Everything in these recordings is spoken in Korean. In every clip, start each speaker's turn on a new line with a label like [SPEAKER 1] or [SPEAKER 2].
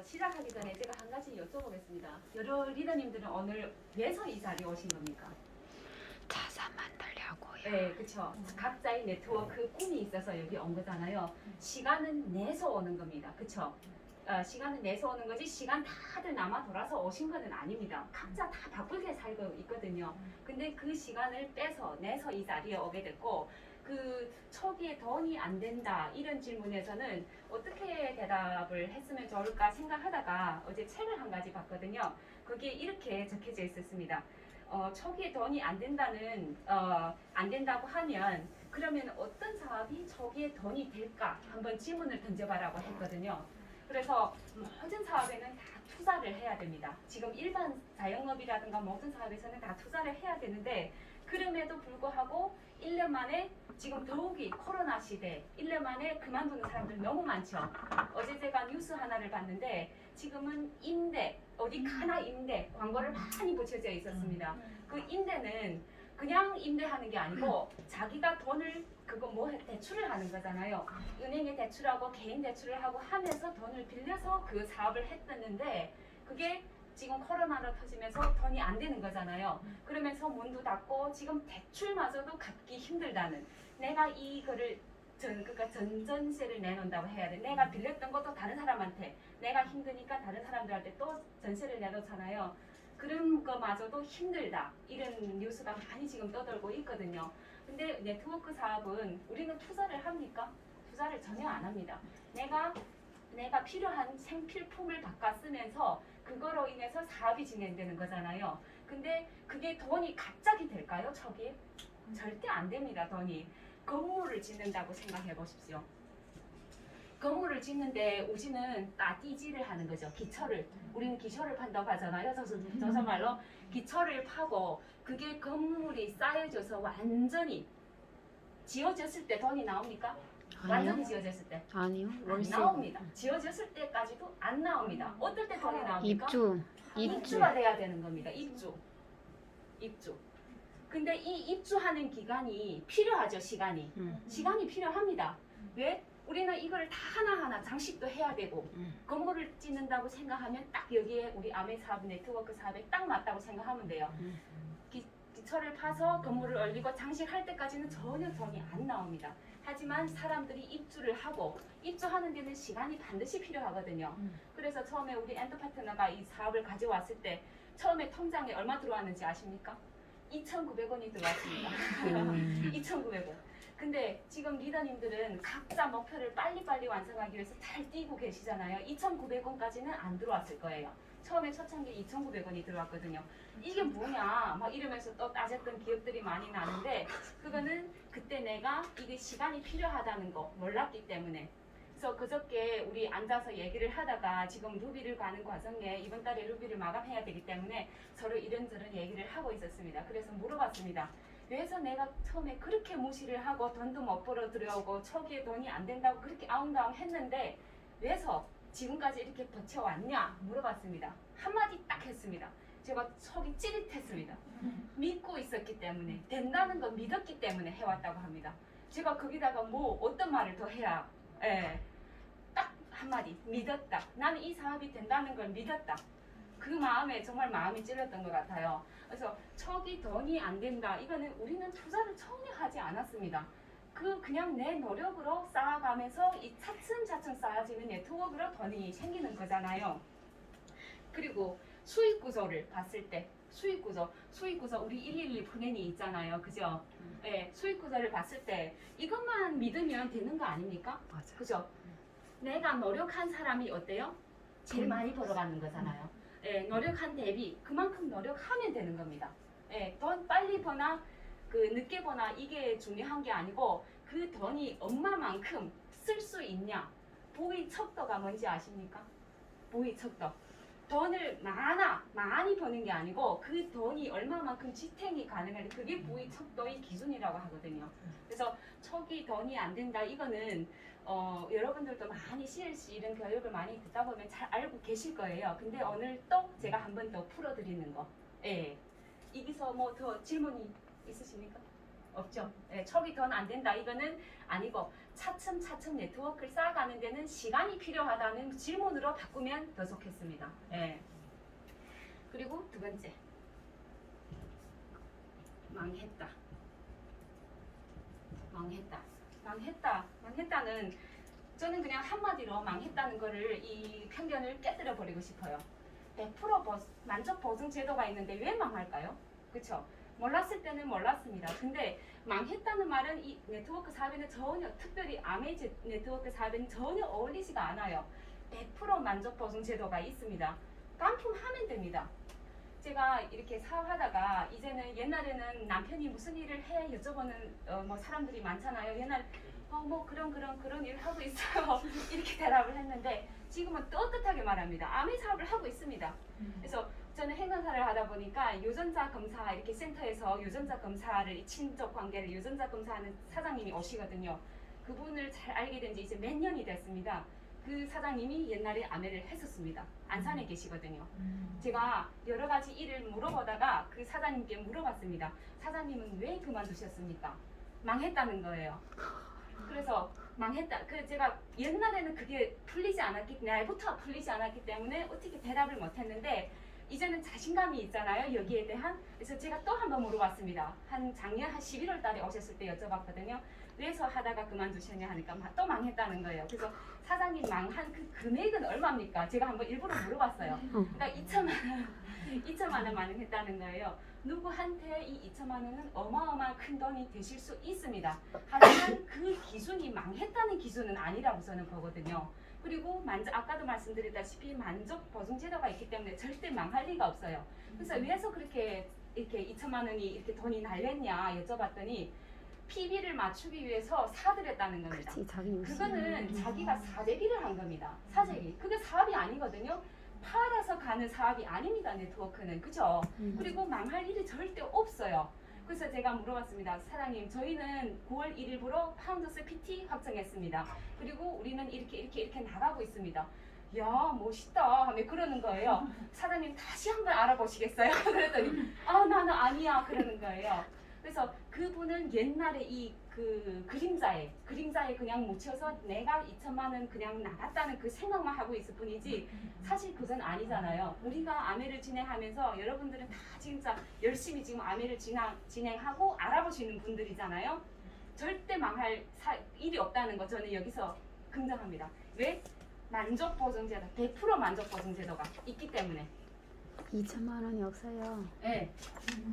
[SPEAKER 1] 시작하기 전에 제가 한 가지 여쭤보겠습니다. 여러 리더님들은 오늘 왜서 이 자리에 오신 겁니까?
[SPEAKER 2] 자산 만들려고요.
[SPEAKER 1] 네, 그렇죠. 각자의 네트워크 꿈이 있어서 여기 온 거잖아요. 시간은 내서 오는 겁니다. 그렇죠? 시간은 내서 오는 거지 시간 다들 남아 돌아서 오신 거는 아닙니다. 각자 다 바쁘게 살고 있거든요. 근데 그 시간을 내서 이 자리에 오게 됐고 그 초기에 돈이 안 된다 이런 질문에서는 어떻게 대답을 했으면 좋을까 생각하다가 어제 책을 한 가지 봤거든요. 거기에 이렇게 적혀져 있었습니다. 초기에 돈이 안 된다고 하면 그러면 어떤 사업이 초기에 돈이 될까 한번 질문을 던져봐라고 했거든요. 그래서 모든 사업에는 다 투자를 해야 됩니다. 지금 일반 자영업이라든가 모든 사업에서는 다 투자를 해야 되는데 그럼에도 불구하고 1년 만에 지금 더욱이 코로나 시대 1년 만에 그만두는 사람들 너무 많죠. 어제 제가 뉴스 하나를 봤는데 지금은 임대 어디 가나 임대 광고를 많이 붙여져 있었습니다. 그 임대는 그냥 임대하는 게 아니고 자기가 돈을 그거 뭐 대출을 하는 거잖아요. 은행에 대출하고 개인 대출을 하고 하면서 돈을 빌려서 그 사업을 했었는데 그게 지금 코로나로 터지면서 돈이 안 되는 거잖아요. 그러면서 문도 닫고 지금 대출마저도 갚기 힘들다는 내가 이거를 그러니까 전세를 내놓는다고 해야 돼. 내가 빌렸던 것도 다른 사람한테 내가 힘드니까 다른 사람들한테 또 전세를 내놓잖아요. 그런 거마저도 힘들다. 이런 뉴스가 많이 지금 떠돌고 있거든요. 근데 네트워크 사업은 우리는 투자를 합니까? 투자를 전혀 안 합니다. 내가 필요한 생필품을 바꿔 쓰면서 그거로 인해서 사업이 진행되는 거잖아요. 근데 그게 돈이 갑자기 될까요? 저기? 절대 안 됩니다. 돈이. 건물을 짓는다고 생각해 보십시오. 건물을 짓는데 우리는 따띠지를 하는 거죠. 기초를. 우리는 기초를 판다고 하잖아요. 저서 말로 기초를 파고 그게 건물이 쌓여져서 완전히 지어졌을 때 돈이 나옵니까? 완전히 지어졌을 때?
[SPEAKER 2] 아니요.
[SPEAKER 1] 안 나옵니다. 지어졌을 때까지도 안 나옵니다. 어떨 때 돈이 나옵니까?
[SPEAKER 2] 입주.
[SPEAKER 1] 입주가 돼야 되는 겁니다. 입주. 근데 이 입주하는 기간이 필요하죠. 시간이 필요합니다. 왜? 우리는 이걸 다 하나하나 장식도 해야 되고 건물을 짓는다고 생각하면 딱 여기에 우리 아메 사업 네트워크 사업에 딱 맞다고 생각하면 돼요. 기초를 파서 건물을 올리고 장식할 때까지는 전혀 돈이 안 나옵니다. 하지만 사람들이 입주를 하고 입주하는 데는 시간이 반드시 필요하거든요. 그래서 처음에 우리 엔터 파트너가 이 사업을 가져왔을 때 처음에 통장에 얼마 들어왔는지 아십니까? 2,900원이 들어왔습니다. 2,900원. 근데 지금 리더님들은 각자 목표를 빨리빨리 완성하기 위해서 잘 뛰고 계시잖아요. 2,900원까지는 안 들어왔을 거예요. 처음에 초창기에 2,900원이 들어왔거든요. 이게 뭐냐 막 이러면서 또 따졌던 기억들이 많이 나는데 그거는 그때 내가 이게 시간이 필요하다는 거 몰랐기 때문에 그래서 그저께 우리 앉아서 얘기를 하다가 지금 루비를 가는 과정에 이번 달에 루비를 마감해야 되기 때문에 서로 이런저런 얘기를 하고 있었습니다. 그래서 물어봤습니다. 왜서 내가 처음에 그렇게 무시를 하고 돈도 못 벌어 들여오고 초기에 돈이 안 된다고 그렇게 아웅다웅 했는데 왜서 지금까지 이렇게 버텨왔냐 물어봤습니다. 한마디 딱 했습니다. 제가 속이 찌릿했습니다. 믿고 있었기 때문에 된다는 거 믿었기 때문에 해왔다고 합니다. 제가 거기다가 뭐 어떤 말을 더 해야 딱 한마디 믿었다. 나는 이 사업이 된다는 걸 믿었다. 그 마음에 정말 마음이 찔렸던 것 같아요. 그래서 초기 돈이 안 된다. 이거는 우리는 투자를 전혀 하지 않았습니다. 그냥 내 노력으로 쌓아가면서 이 차츰차츰 쌓아지는 네트워크로 돈이 생기는 거잖아요. 그리고 수익 구조를 봤을 때 수익 구조 우리 112 플랜이 있잖아요. 그죠? 네, 수익 구조를 봤을 때 이것만 믿으면 되는 거 아닙니까?
[SPEAKER 2] 맞아.
[SPEAKER 1] 그죠? 내가 노력한 사람이 어때요? 제일 많이 벌어가는 거잖아요. 예, 노력한 대비 그만큼 노력하면 되는 겁니다. 예, 돈 빨리 버나 늦게 버나 이게 중요한 게 아니고 그 돈이 얼마만큼 쓸 수 있냐. 부의 척도가 뭔지 아십니까? 부의 척도. 돈을 많이 버는 게 아니고 그 돈이 얼마만큼 지탱이 가능한지 그게 부의 척도의 기준이라고 하거든요. 그래서 초기 돈이 안 된다 이거는 여러분들도 많이 CLC 이런 교육을 많이 듣다 보면 잘 알고 계실 거예요. 근데 오늘 또 제가 한 번 더 풀어드리는 거. 예. 여기서 뭐 더 질문이 있으십니까? 없죠. 예, 척이 더 안 된다 이거는 아니고 차츰차츰 네트워크를 쌓아가는 데는 시간이 필요하다는 질문으로 바꾸면 더 좋겠습니다. 예. 그리고 두 번째, 망했다. 망했다는 저는 그냥 한마디로 망했다는 거를 이 편견을 깨뜨려 버리고 싶어요. 100% 만족 보증 제도가 있는데 왜 망할까요? 그쵸? 몰랐을 때는 몰랐습니다. 근데 망했다는 말은 이 네트워크 사업에는 전혀, 특별히 아메이 네트워크 사업에는 전혀 어울리지가 않아요. 100% 만족 보증 제도가 있습니다. 깜품하면 됩니다. 제가 이렇게 사업하다가 이제는 옛날에는 남편이 무슨 일을 해 여쭤보는 뭐 사람들이 많잖아요. 옛날 뭐 그런 일을 하고 있어요. 이렇게 대답을 했는데 지금은 떳떳하게 말합니다. 아메이 사업을 하고 있습니다. 그래서 저는 행정사를 하다 보니까 유전자 검사 이렇게 센터에서 유전자 검사를 친족 관계를 유전자 검사하는 사장님이 오시거든요. 그분을 잘 알게 된 지 이제 몇 년이 됐습니다. 그 사장님이 옛날에 아메를 했었습니다. 안산에 계시거든요. 제가 여러 가지 일을 물어보다가 그 사장님께 물어봤습니다. 사장님은 왜 그만두셨습니까? 망했다는 거예요. 그래서 망했다. 그 제가 옛날에는 그게 풀리지 않았기 날부터 풀리지 않았기 때문에 어떻게 대답을 못했는데 이제는 자신감이 있잖아요. 여기에 대한. 그래서 제가 또 한 번 물어봤습니다. 작년 한 11월 달에 오셨을 때 여쭤봤거든요. 왜서 하다가 그만두셨냐 하니까 또 망했다는 거예요. 그래서 사장님 망한 그 금액은 얼마입니까? 제가 한번 일부러 물어봤어요. 그러니까 2천만 원 망했다는 거예요. 누구한테 이 2천만 원은 어마어마한 큰 돈이 되실 수 있습니다. 하지만 그 기준이 망했다는 기준은 아니라고 저는 보거든요. 그리고 아까도 말씀드렸다시피 만족 보증 제도가 있기 때문에 절대 망할 리가 없어요. 그래서 왜서 그렇게 이렇게 2천만 원이 이렇게 돈이 날렸냐 여쭤봤더니 PB를 맞추기 위해서 사들였다는 겁니다. 그거는 자기가 사재기를 한 겁니다. 사재기. 그게 사업이 아니거든요. 팔아서 가는 사업이 아닙니다. 네트워크는. 그죠? 그리고 망할 일이 절대 없어요. 그래서 제가 물어봤습니다. 사장님, 저희는 9월 1일부로 파운더스 PT 확정했습니다. 그리고 우리는 이렇게 나가고 있습니다. 야, 멋있다 하며 그러는 거예요. 사장님 다시 한번 알아보시겠어요? 그랬더니 나는 아니야 그러는 거예요. 그래서 그분은 옛날에 그 그림자에 그냥 묻혀서 내가 2천만 원 그냥 나갔다는 그 생각만 하고 있을 뿐이지 사실 그건 아니잖아요. 우리가 아메를 진행하면서 여러분들은 다 진짜 열심히 지금 아메를 진행하고 알아보시는 분들이잖아요. 절대 망할 일이 없다는 거 저는 여기서 긍정합니다. 왜? 만족 보증 제도, 100% 만족 보증 제도가 있기 때문에.
[SPEAKER 2] 2천만 원이 없어요.
[SPEAKER 1] 네.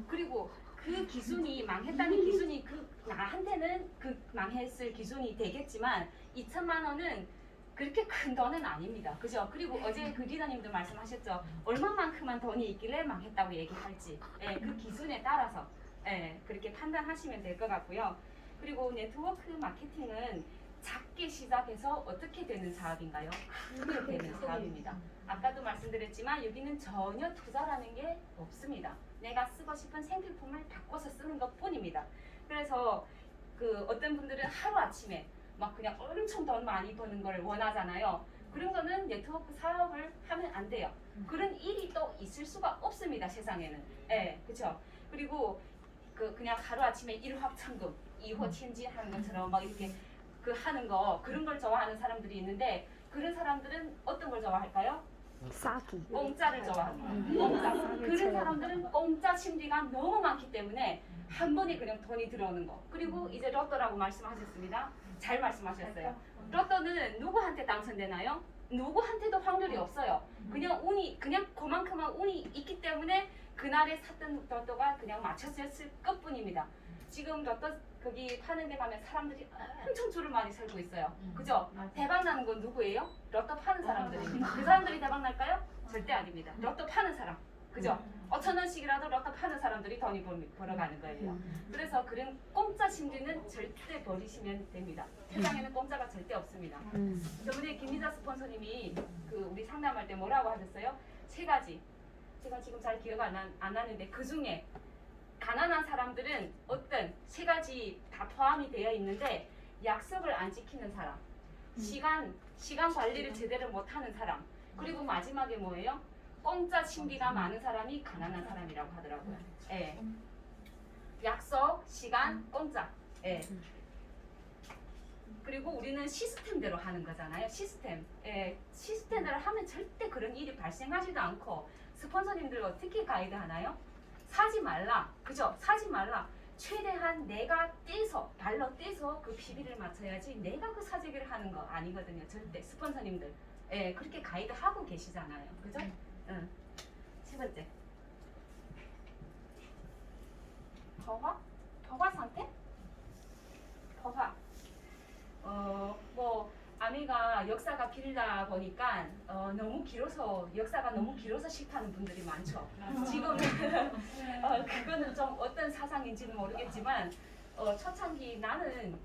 [SPEAKER 1] 그리고 그 기준이 망했다는 기준이 나한테는 그 망했을 기준이 되겠지만 2천만 원은 그렇게 큰 돈은 아닙니다. 그죠? 그리고 어제 그 리더님도 말씀하셨죠. 얼마만큼만 돈이 있길래 망했다고 얘기할지. 예, 그 기준에 따라서 그렇게 판단하시면 될 것 같고요. 그리고 네트워크 마케팅은 작게 시작해서 어떻게 되는 사업인가요? 크게 되는 사업입니다. 아까도 말씀드렸지만 여기는 전혀 투자라는 게 없습니다. 내가 쓰고 싶은 생필품을 바꿔서 쓰는 것 뿐입니다. 그래서 어떤 분들은 하루아침에 막 그냥 엄청 돈 많이 버는 걸 원하잖아요. 그런 거는 네트워크 사업을 하면 안 돼요. 그런 일이 또 있을 수가 없습니다. 세상에는. 그렇죠. 그리고 그냥 하루아침에 1화 천금, 2호 천진 하는 것처럼 막 이렇게 하는 거 그런 걸 좋아하는 사람들이 있는데 그런 사람들은 어떤 걸 좋아할까요?
[SPEAKER 2] 싸기.
[SPEAKER 1] 공짜를 좋아합니다. 공짜. 그런 사람들은 공짜 심리가 너무 많기 때문에 한 번에 그냥 돈이 들어오는 거. 그리고 이제 로또라고 말씀하셨습니다. 잘 말씀하셨어요. 로또는 누구한테 당첨되나요? 누구한테도 확률이 없어요. 그냥 그만큼만 운이 있기 때문에 그날에 샀던 로또가 그냥 맞춰졌을 것뿐입니다. 지금 로또 거기 파는 데 가면 사람들이 엄청 줄을 많이 서고 있어요. 그죠? 대박 나는 건 누구예요? 로또 파는 사람들입니다. 그 사람들이 대박 날까요? 절대 아닙니다. 로또 파는 사람. 그죠? 5,000원씩이라도 로또 파는 사람들이 돈이 벌어가는 거예요. 그래서 그런 공짜 심리는 절대 버리시면 됩니다. 세상에는 공짜가 절대 없습니다. 저번에 김미자 스폰서님이 우리 상담할 때 뭐라고 하셨어요? 3가지. 제가 지금 잘 기억 안 나는데 그 중에 가난한 사람들은 어떤 3가지 다 포함이 되어 있는데 약속을 안 지키는 사람, 시간 관리를 제대로 못하는 사람, 그리고 마지막에 뭐예요? 공짜 신비가 많은 사람이 가난한 사람이라고 하더라고요. 약속, 시간, 공짜. 예. 그리고 우리는 시스템대로 하는 거잖아요. 시스템. 예. 시스템대로 하면 절대 그런 일이 발생하지도 않고 스폰서님들 어떻게 가이드 하나요? 사지 말라. 그죠? 사지 말라. 최대한 내가 발로 떼서 그 PB를 맞춰야지 내가 그 사재기를 하는 거 아니거든요. 절대. 스폰서님들. 예, 그렇게 가이드 하고 계시잖아요. 그죠? 응. 세 번째. 포화 상태? 포화. 뭐 아미가 역사가 길다 보니까 너무 길어서 역사가 너무 길어서 싫다는 분들이 많죠. 지금 그거는 좀 어떤 사상인지는 모르겠지만 초창기 나는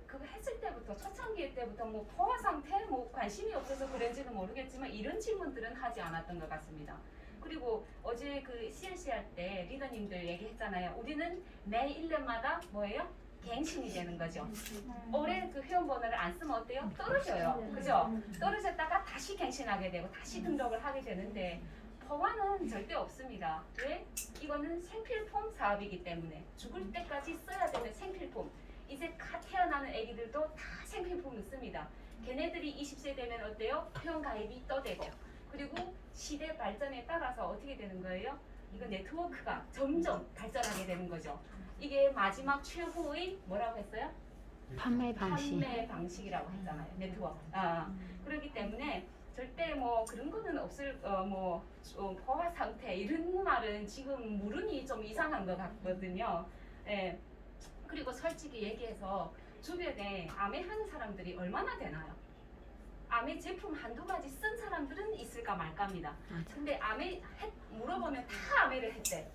[SPEAKER 1] 그거 했을 때부터 초창기 때부터 뭐 포화 상태 뭐 관심이 없어서 그런지는 모르겠지만 이런 질문들은 하지 않았던 것 같습니다. 그리고 어제 그 CLC 할 때 리더님들 얘기했잖아요. 우리는 매 1년마다 뭐예요? 갱신이 되는 거죠. 올해 그 회원번호를 안 쓰면 어때요? 떨어져요. 그죠? 떨어졌다가 다시 갱신하게 되고 다시 등록을 하게 되는데 포화는 절대 없습니다. 왜? 이거는 생필품 사업이기 때문에 죽을 때까지 써야 되는 생필품. 이제 갓 태어나는 애기들도 다 생필품을 씁니다. 걔네들이 20세 되면 어때요? 회원 가입이 또 되고 그리고 시대 발전에 따라서 어떻게 되는 거예요? 이거 네트워크가 점점 발전하게 되는 거죠. 이게 마지막 최후의 뭐라고 했어요?
[SPEAKER 2] 판매 방식.
[SPEAKER 1] 판매 방식이라고 했잖아요. 네트워크. 그렇기 때문에 절대 뭐 그런 거는 없을 포화 상태 이런 말은 지금 물음이 좀 이상한 것 같거든요. 예. 그리고 솔직히 얘기해서 주변에 아메하는 사람들이 얼마나 되나요? 아메 제품 한두 가지 쓴 사람들은 있을까 말까입니다. 근데 물어보면 다 아메를 했대.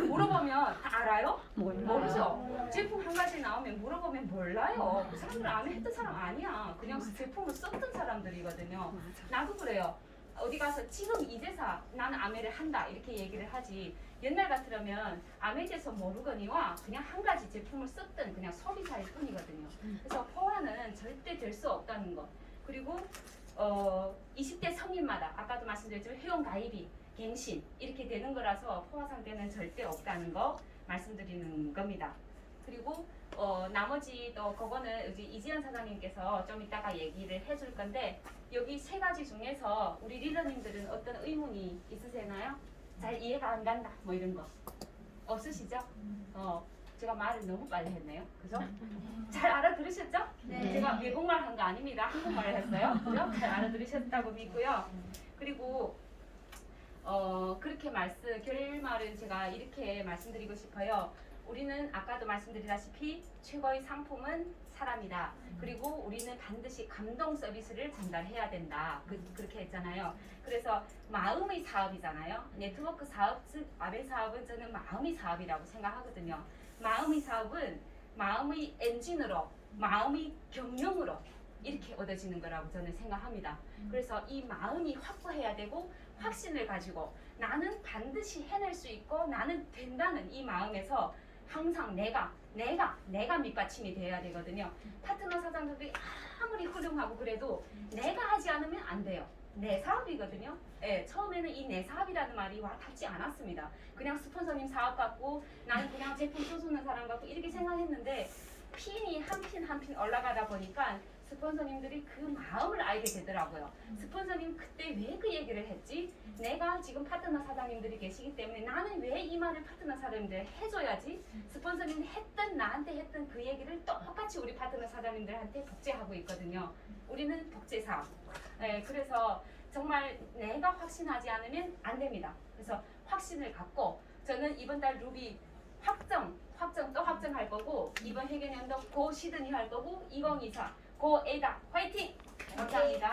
[SPEAKER 1] 물어보면 다 알아요? 모르죠. 제품 한 가지 나오면 물어보면 몰라요. 그 사람들 아메 했던 사람 아니야. 그냥 제품을 썼던 사람들이거든요. 나도 그래요. 어디 가서 지금 이제서 나는 아메를 한다 이렇게 얘기를 하지. 옛날 같으면 아메에 대해서 모르거니와 그냥 한 가지 제품을 썼던 그냥 소비자일 뿐이거든요. 그래서 포화는 절대 될 수 없다는 것. 그리고 20대 성인마다 아까도 말씀드렸지만 회원 가입이 갱신 이렇게 되는 거라서 포화 상태는 절대 없다는 거 말씀드리는 겁니다. 그리고 나머지 또 그거는 이제 이지연 사장님께서 좀 이따가 얘기를 해줄 건데 여기 세 가지 중에서 우리 리더님들은 어떤 의문이 있으세요? 잘 이해가 안 간다 뭐 이런 거 없으시죠? 제가 말을 너무 빨리 했네요. 그죠? 잘 알아들으셨죠?
[SPEAKER 2] 네.
[SPEAKER 1] 제가 외국말 한 거 아닙니다. 한국말을 했어요. 그죠? 잘 알아들으셨다고 믿고요. 그리고 그렇게 결말은 제가 이렇게 말씀드리고 싶어요. 우리는 아까도 말씀드리다시피 최고의 상품은 사람이다. 그리고 우리는 반드시 감동 서비스를 전달해야 된다. 그렇게 했잖아요. 그래서 마음의 사업이잖아요. 네트워크 사업, 즉 아베 사업은 저는 마음의 사업이라고 생각하거든요. 마음의 사업은 마음의 엔진으로, 마음의 경영으로 이렇게 얻어지는 거라고 저는 생각합니다. 그래서 이 마음이 확고해야 되고 확신을 가지고 나는 반드시 해낼 수 있고 나는 된다는 이 마음에서 항상 내가 밑받침이 돼야 되거든요. 파트너 사장들이 아무리 훌륭하고 그래도 내가 하지 않으면 안 돼요. 내 사업이거든요. 예, 처음에는 이 내 사업이라는 말이 와 닿지 않았습니다. 그냥 스폰서님 사업 같고 나는 그냥 제품 쏘는 사람 같고 이렇게 생각했는데 핀이 한 핀 한 핀 올라가다 보니까 스폰서님들이 그 마음을 알게 되더라고요. 스폰서님 그때 왜 그 얘기를 했지? 내가 지금 파트너 사장님들이 계시기 때문에 나는 왜 이 말을 파트너 사장님들 해줘야지? 스폰서님이 나한테 했던 그 얘기를 똑같이 우리 파트너 사장님들한테 복제하고 있거든요. 우리는 복제 사업. 네, 그래서 정말 내가 확신하지 않으면 안 됩니다. 그래서 확신을 갖고 저는 이번 달 루비 확정 또 확정할 거고 이번 회계년도 고 시드니 할 거고 2024 고 에이다 화이팅! 감사합니다.